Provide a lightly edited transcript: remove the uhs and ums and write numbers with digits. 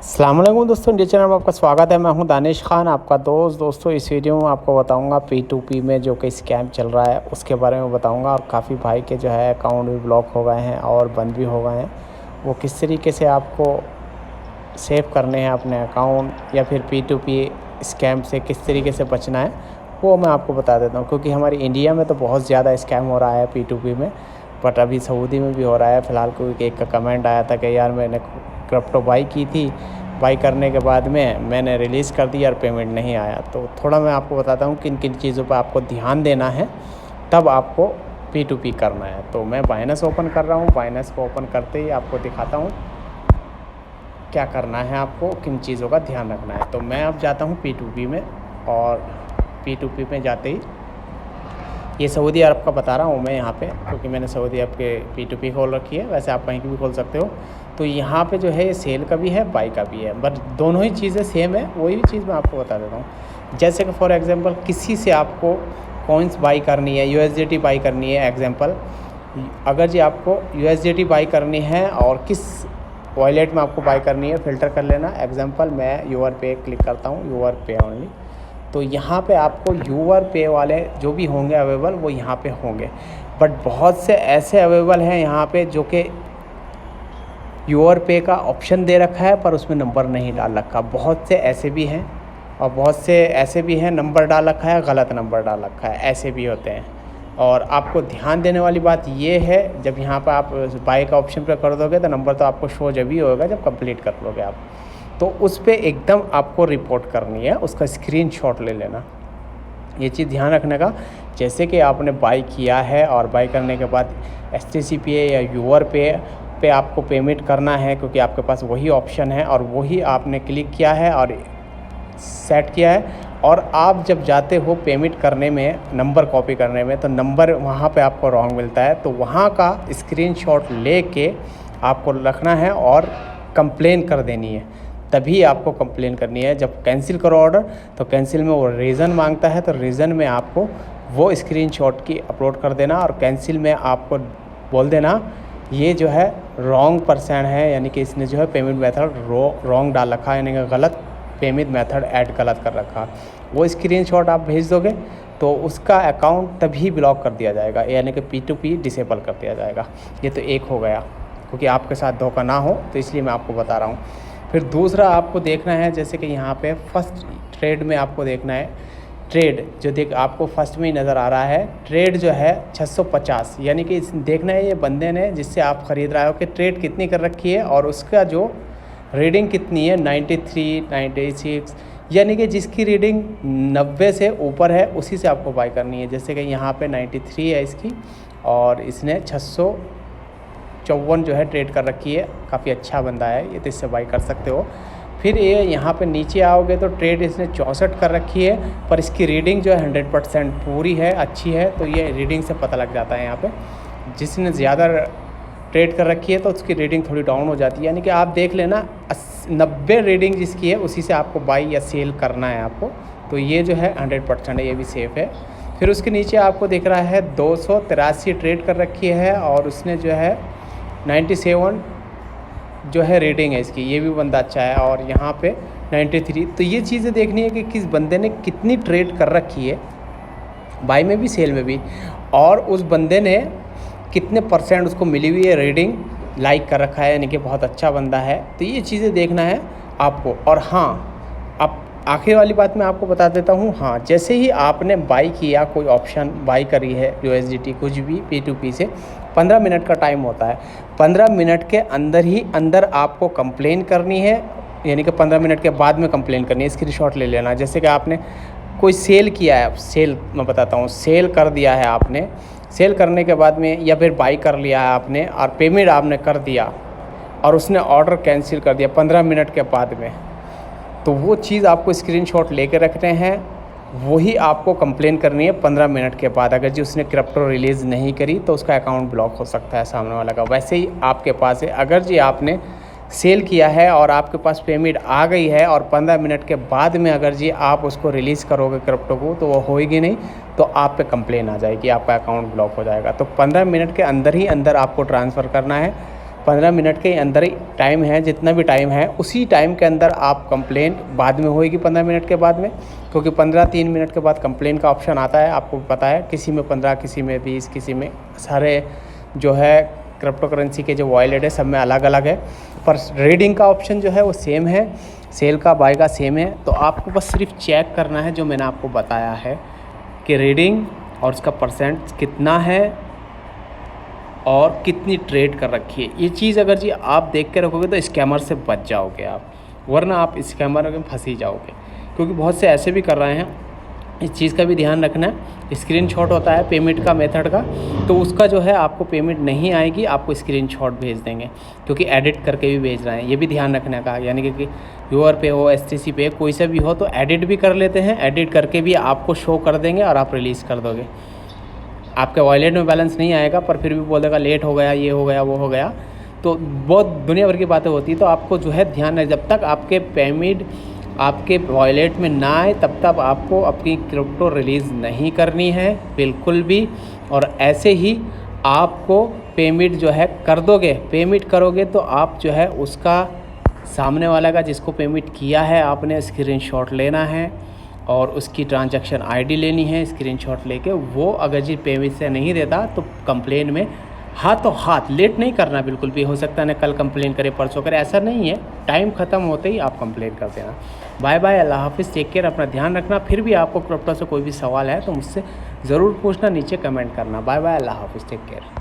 अस्सलाम वालेकुम दोस्तों, इंडिया चैनल में आपका स्वागत है। मैं हूं दानिश खान, आपका दोस्त। दोस्तों इस वीडियो में आपको बताऊंगा P2P में जो कि स्कैम चल रहा है उसके बारे में बताऊंगा। और काफ़ी भाई के जो है अकाउंट भी ब्लॉक हो गए हैं और बंद भी हो गए हैं। वो किस तरीके से आपको सेव करने हैं अपने अकाउंट, या फिर P2P स्कैम से किस तरीके से बचना है, वो मैं आपको बता देता हूँ। क्योंकि हमारी इंडिया में तो बहुत ज़्यादा स्कैम हो रहा है P2P में, बट अभी सऊदी में भी हो रहा है। फ़िलहाल कोई एक का कमेंट आया था कि यार मैंने क्रिप्टो बाई की थी, बाई करने के बाद में मैंने रिलीज़ कर दिया और पेमेंट नहीं आया। तो थोड़ा मैं आपको बताता हूँ किन किन चीज़ों पर आपको ध्यान देना है, तब आपको P2P करना है। तो मैं बाइनेंस ओपन कर रहा हूँ। बाइनेंस को ओपन करते ही आपको दिखाता हूँ क्या करना है, आपको किन चीज़ों का ध्यान रखना है। तो मैं अब जाता हूँ P2P में, और P2P में जाते ही ये सऊदी अरब का बता रहा हूँ मैं यहाँ पे, क्योंकि मैंने सऊदी अरब के P2P खोल रखी है। वैसे आप कहीं की भी खोल सकते हो। तो यहाँ पे जो है ये सेल का भी है, बाई का भी है, बट दोनों ही चीज़ें सेम है। वही चीज़ मैं आपको बता देता हूँ। जैसे कि फॉर एग्जांपल किसी से आपको कॉइन्स बाई करनी है, USDT बाई करनी है। एग्जांपल अगर जी आपको USDT बाई करनी है और किस वॉलेट में आपको बाई करनी है, फ़िल्टर कर लेना। एग्जांपल मैं यूर पे क्लिक करता हूँ, यूर पे ओनली। तो यहाँ पे आपको यूर पे वाले जो भी होंगे अवेलेबल, वो यहाँ पे होंगे। बट बहुत से ऐसे अवेलेबल हैं यहाँ पे जो कि यूर पे का ऑप्शन दे रखा है पर उसमें नंबर नहीं डाल रखा। बहुत से ऐसे भी हैं, और बहुत से ऐसे भी हैं नंबर डाल रखा है, गलत नंबर डाल रखा है, ऐसे भी होते हैं। और आपको ध्यान देने वाली बात ये है, जब यहाँ पर आप बाई का ऑप्शन पर कर दोगे तो नंबर तो आपको शो जब ही होगा जब कंप्लीट कर लोगे आप। तो उस पर एकदम आपको रिपोर्ट करनी है, उसका स्क्रीनशॉट ले लेना। ये चीज़ ध्यान रखने का। जैसे कि आपने बाई किया है और बाई करने के बाद STCPay या यूर पे आपको पेमेंट करना है, क्योंकि आपके पास वही ऑप्शन है और वही आपने क्लिक किया है और सेट किया है। और आप जब जाते हो पेमेंट करने में, नंबर कॉपी करने में, तो नंबर वहाँ पे आपको रॉन्ग मिलता है। तो वहाँ का स्क्रीनशॉट लेके आपको रखना है और कंप्लेन कर देनी है। तभी आपको कंप्लेन करनी है। जब कैंसिल करो ऑर्डर, तो कैंसिल में वो रीज़न मांगता है, तो रीज़न में आपको वो स्क्रीनशॉट की अपलोड कर देना। और कैंसिल में आपको बोल देना ये जो है रॉन्ग पर्सन है, यानी कि इसने जो है पेमेंट मेथड रॉन्ग डाल रखा है, यानी कि गलत पेमेंट मेथड ऐड गलत कर रखा। वो स्क्रीनशॉट आप भेज दोगे तो उसका अकाउंट तभी ब्लॉक कर दिया जाएगा, यानी कि P2P डिसेबल कर दिया जाएगा। ये तो एक हो गया, क्योंकि आपके साथ धोखा ना हो तो इसलिए मैं आपको बता रहा हूँ। फिर दूसरा आपको देखना है, जैसे कि यहाँ पे फर्स्ट ट्रेड में आपको देखना है। ट्रेड जो आपको फर्स्ट में ही नज़र आ रहा है, ट्रेड जो है 650, यानी कि देखना है ये बंदे ने जिससे आप ख़रीद रहे हो कि ट्रेड कितनी कर रखी है और उसका जो रीडिंग कितनी है, 93, 96, यानी कि जिसकी रीडिंग 90 से ऊपर है उसी से आपको बाई करनी है। जैसे कि यहाँ पे 93 है इसकी, और इसने 654 जो है ट्रेड कर रखी है। काफ़ी अच्छा बंदा है ये, तो इससे बाई कर सकते हो। फिर ये यहाँ पे नीचे आओगे तो ट्रेड इसने 64 कर रखी है, पर इसकी रीडिंग जो है 100% पूरी है, अच्छी है। तो ये रीडिंग से पता लग जाता है यहाँ पे। जिसने ज़्यादा ट्रेड कर रखी है तो उसकी रीडिंग थोड़ी डाउन हो जाती है, यानी कि आप देख लेना 90 रीडिंग जिसकी है उसी से आपको बाई या सेल करना है आपको। तो ये जो है 100% है, ये भी सेफ़ है। फिर उसके नीचे आपको दिख रहा है 283 ट्रेड कर रखी है, और उसने जो है 97 जो है रीडिंग है इसकी, ये भी बंदा अच्छा है। और यहाँ पे 93। तो ये चीज़ें देखनी है कि किस बंदे ने कितनी ट्रेड कर रखी है, बाई में भी सेल में भी, और उस बंदे ने कितने % उसको मिली हुई है रीडिंग, लाइक कर रखा है, यानी कि बहुत अच्छा बंदा है। तो ये चीज़ें देखना है आपको। और हाँ, अब आखिर वाली बात मैं आपको बता देता हूँ। हाँ, जैसे ही आपने बाई किया, कोई ऑप्शन बाई करी है, USDT कुछ भी P2P से, 15 मिनट का टाइम होता है। 15 मिनट के अंदर ही अंदर आपको कंप्लेन करनी है, यानी कि 15 मिनट के बाद में कंप्लेन करनी है। स्क्रीनशॉट ले लेना। जैसे कि आपने कोई सेल किया है, सेल मैं बताता हूँ, सेल कर दिया है आपने, सेल करने के बाद में, या फिर बाई कर लिया है आपने और पेमेंट आपने कर दिया और उसने ऑर्डर कैंसिल कर दिया 15 मिनट के बाद में, तो वो चीज़ आपको स्क्रीनशॉट लेके रखने हैं। वही आपको कंप्लेन करनी है 15 मिनट के बाद। अगर जी उसने क्रिप्टो रिलीज़ नहीं करी तो उसका अकाउंट ब्लॉक हो सकता है सामने वाला का। वैसे ही आपके पास है, अगर जी आपने सेल किया है और आपके पास पेमेंट आ गई है और 15 मिनट के बाद में अगर जी आप उसको रिलीज़ करोगे क्रिप्टो को, तो वो होएगी नहीं, तो आप पे कंप्लेन आ जाएगी, आपका अकाउंट ब्लॉक हो जाएगा। तो 15 मिनट के अंदर ही अंदर आपको ट्रांसफ़र करना है। 15 मिनट के अंदर ही टाइम है, जितना भी टाइम है उसी टाइम के अंदर आप कंप्लेन बाद में होएगी 15 मिनट के बाद में, क्योंकि 3 मिनट के बाद कंप्लेन का ऑप्शन आता है, आपको पता है। किसी में 15, किसी में 20, किसी में सारे जो है क्रिप्टो करेंसी के जो वॉलेट है सब में अलग अलग है, पर रीडिंग का ऑप्शन जो है वो सेम है, सेल का बाय का सेम है। तो आपको बस सिर्फ चेक करना है जो मैंने आपको बताया है कि रीडिंग और उसका परसेंट कितना है और कितनी ट्रेड कर रखी है। ये चीज़ अगर जी आप देख के रखोगे तो स्कैमर से बच जाओगे आप, वरना आप स्कैमर में फंस ही जाओगे, क्योंकि बहुत से ऐसे भी कर रहे हैं। इस चीज़ का भी ध्यान रखना है। स्क्रीनशॉट होता है पेमेंट का मेथड का, तो उसका जो है आपको पेमेंट नहीं आएगी, आपको स्क्रीनशॉट भेज देंगे, क्योंकि एडिट करके भी भेज रहे हैं। ये भी ध्यान रखने का, यानी कि यूआर पे हो, एसटीसी पे, कोई सा भी हो तो एडिट भी कर लेते हैं, एडिट करके भी आपको शो कर देंगे और आप रिलीज़ कर दोगे। आपके वॉलेट में बैलेंस नहीं आएगा, पर फिर भी बोल देगा लेट हो गया, ये हो गया, वो हो गया। तो बहुत दुनिया भर की बातें होती है। तो आपको जो है ध्यान है, जब तक आपके पेमेंट आपके वॉलेट में ना आए तब तक आपको अपनी क्रिप्टो रिलीज़ नहीं करनी है बिल्कुल भी। और ऐसे ही आपको पेमेंट जो है कर दोगे, पेमेंट करोगे तो आप जो है उसका सामने वाला का जिसको पेमेंट किया है आपने स्क्रीनशॉट लेना है और उसकी ट्रांजैक्शन आईडी लेनी है, स्क्रीनशॉट लेके वो अगर जी पेमेंट से नहीं देता तो कंप्लेन में हाथों हाथ, लेट नहीं करना बिल्कुल भी। हो सकता है ना कल कंप्लेन करे, परसों करे, ऐसा नहीं है, टाइम ख़त्म होते ही आप कंप्लेन कर देना। बाय बाय, अल्लाह हाफिज़, टेक केयर, अपना ध्यान रखना। फिर भी आपको क्रिप्टो से कोई भी सवाल है तो मुझसे ज़रूर पूछना, नीचे कमेंट करना। बाय बाय, अल्लाह हाफिज़, टेक केयर।